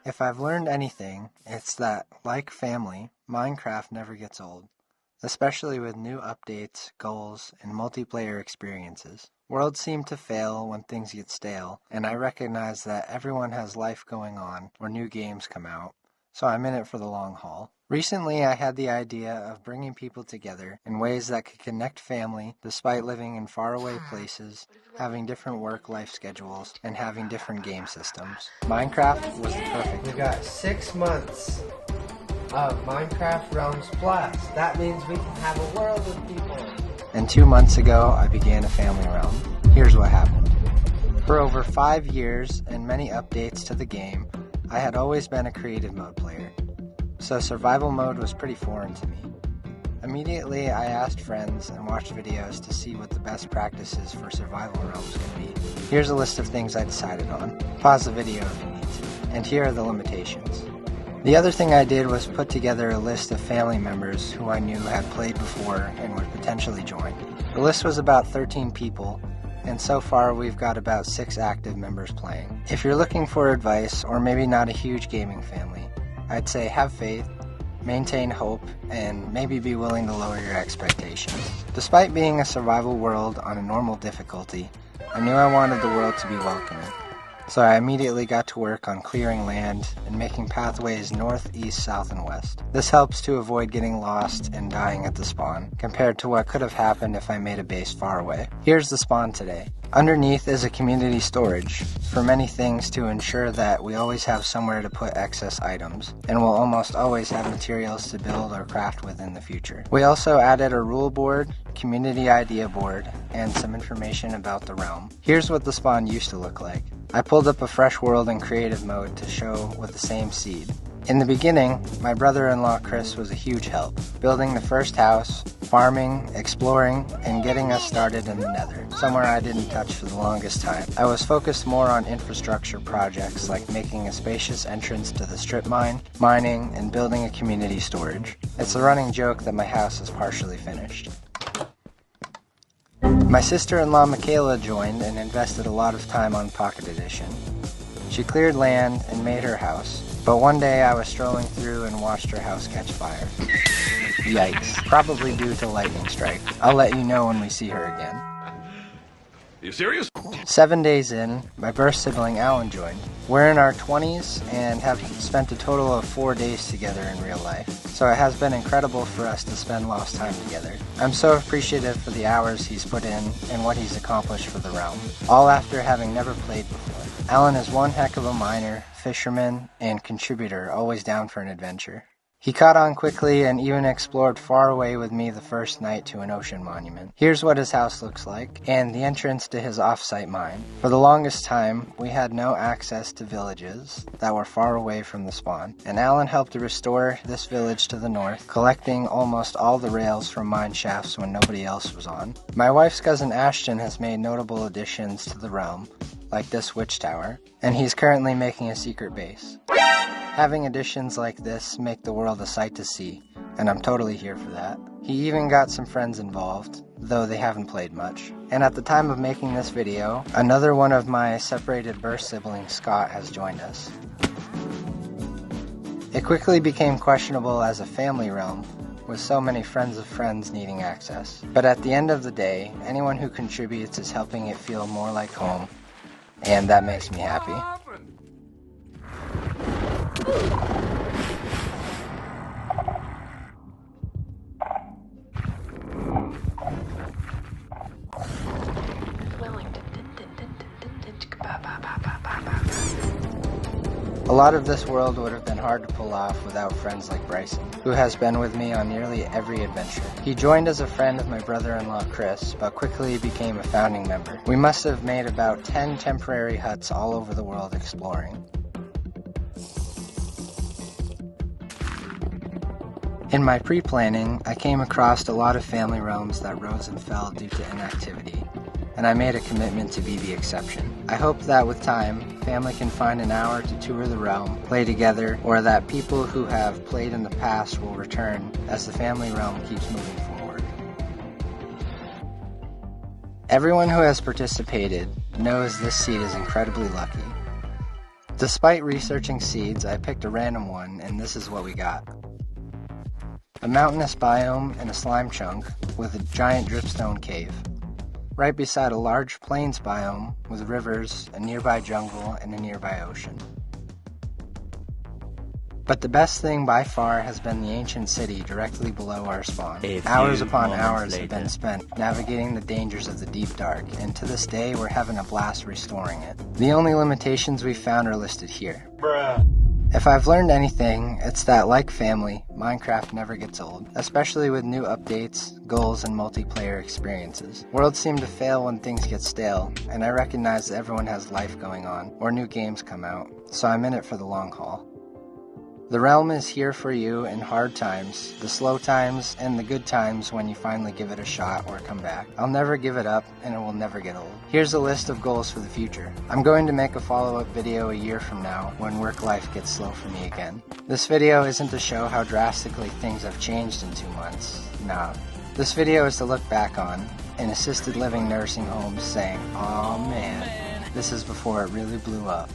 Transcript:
If I've learned anything, it's that, like family, Minecraft never gets old, especially with new updates, goals, and multiplayer experiences. Worlds seem to fail when things get stale, and I recognize that everyone has life going on or new games come out, so I'm in it for the long haul. Recently, I had the idea of bringing people together in ways that could connect family despite living in faraway places, having different work-life schedules, and having different game systems. Minecraft was the perfect. We got 6 months of Minecraft Realms Plus. That means we can have a world with people. And 2 months ago, I began a family realm. Here's what happened. For over 5 years and many updates to the game, I had always been a creative mode player, so survival mode was pretty foreign to me. Immediately, I asked friends and watched videos to see what the best practices for survival realms could be. Here's a list of things I decided on. Pause the video if you need to. And here are the limitations. The other thing I did was put together a list of family members who I knew had played before and would potentially join. The list was about 13 people, and so far we've got about 6 active members playing. If you're looking for advice, or maybe not a huge gaming family, I'd say have faith, maintain hope, and maybe be willing to lower your expectations. Despite being a survival world on a normal difficulty, I knew I wanted the world to be welcoming. So I immediately got to work on clearing land and making pathways north, east, south, and west. This helps to avoid getting lost and dying at the spawn, compared to what could have happened if I made a base far away. Here's the spawn today. Underneath is a community storage for many things to ensure that we always have somewhere to put excess items, and we'll almost always have materials to build or craft with in the future. We also added a rule board, community idea board, and some information about the realm. Here's what the spawn used to look like. I pulled up a fresh world in creative mode to show with the same seed. In the beginning, my brother-in-law Chris was a huge help, building the first house, farming, exploring, and getting us started in the Nether, somewhere I didn't touch for the longest time. I was focused more on infrastructure projects like making a spacious entrance to the strip mine, mining, and building a community storage. It's a running joke that my house is partially finished. My sister-in-law Michaela joined and invested a lot of time on Pocket Edition. She cleared land and made her house, but one day I was strolling through and watched her house catch fire. Yikes, probably due to lightning strike. I'll let you know when we see her again. You serious? 7 days in, my birth sibling Alan joined. We're in our 20s and have spent a total of 4 days together in real life, so it has been incredible for us to spend lost time together. I'm so appreciative for the hours he's put in and what he's accomplished for the realm, all after having never played before. Alan is one heck of a miner, fisherman, and contributor, always down for an adventure. He caught on quickly and even explored far away with me the first night to an ocean monument. Here's what his house looks like, and the entrance to his off-site mine. For the longest time, we had no access to villages that were far away from the spawn, and Alan helped to restore this village to the north, collecting almost all the rails from mine shafts when nobody else was on. My wife's cousin Ashton has made notable additions to the realm, like this witch tower, and he's currently making a secret base. Having additions like this make the world a sight to see, and I'm totally here for that. He even got some friends involved, though they haven't played much. And at the time of making this video, another one of my separated birth siblings, Scott, has joined us. It quickly became questionable as a family realm, with so many friends of friends needing access. But at the end of the day, anyone who contributes is helping it feel more like home, and that makes me happy. A lot of this world would have been hard to pull off without friends like Bryson, who has been with me on nearly every adventure. He joined as a friend of my brother-in-law Chris, but quickly became a founding member. We must have made about 10 temporary huts all over the world exploring. In my pre-planning, I came across a lot of family realms that rose and fell due to inactivity, and I made a commitment to be the exception. I hope that with time, family can find an hour to tour the realm, play together, or that people who have played in the past will return as the family realm keeps moving forward. Everyone who has participated knows this seed is incredibly lucky. Despite researching seeds, I picked a random one, and this is what we got. A mountainous biome and a slime chunk with a giant dripstone cave. Right beside a large plains biome with rivers, a nearby jungle, and a nearby ocean. But the best thing by far has been the ancient city directly below our spawn. Hours upon hours have been spent navigating the dangers of the deep dark, and to this day we're having a blast restoring it. The only limitations we've found are listed here. If I've learned anything, it's that, like family, Minecraft never gets old, especially with new updates, goals, and multiplayer experiences. Worlds seem to fail when things get stale, and I recognize that everyone has life going on, or new games come out, so I'm in it for the long haul. The realm is here for you in hard times, the slow times, and the good times when you finally give it a shot or come back. I'll never give it up, and it will never get old. Here's a list of goals for the future. I'm going to make a follow-up video a year from now when work life gets slow for me again. This video isn't to show how drastically things have changed in 2 months. No. This video is to look back on in assisted living nursing homes saying, "Aw man, this is before it really blew up."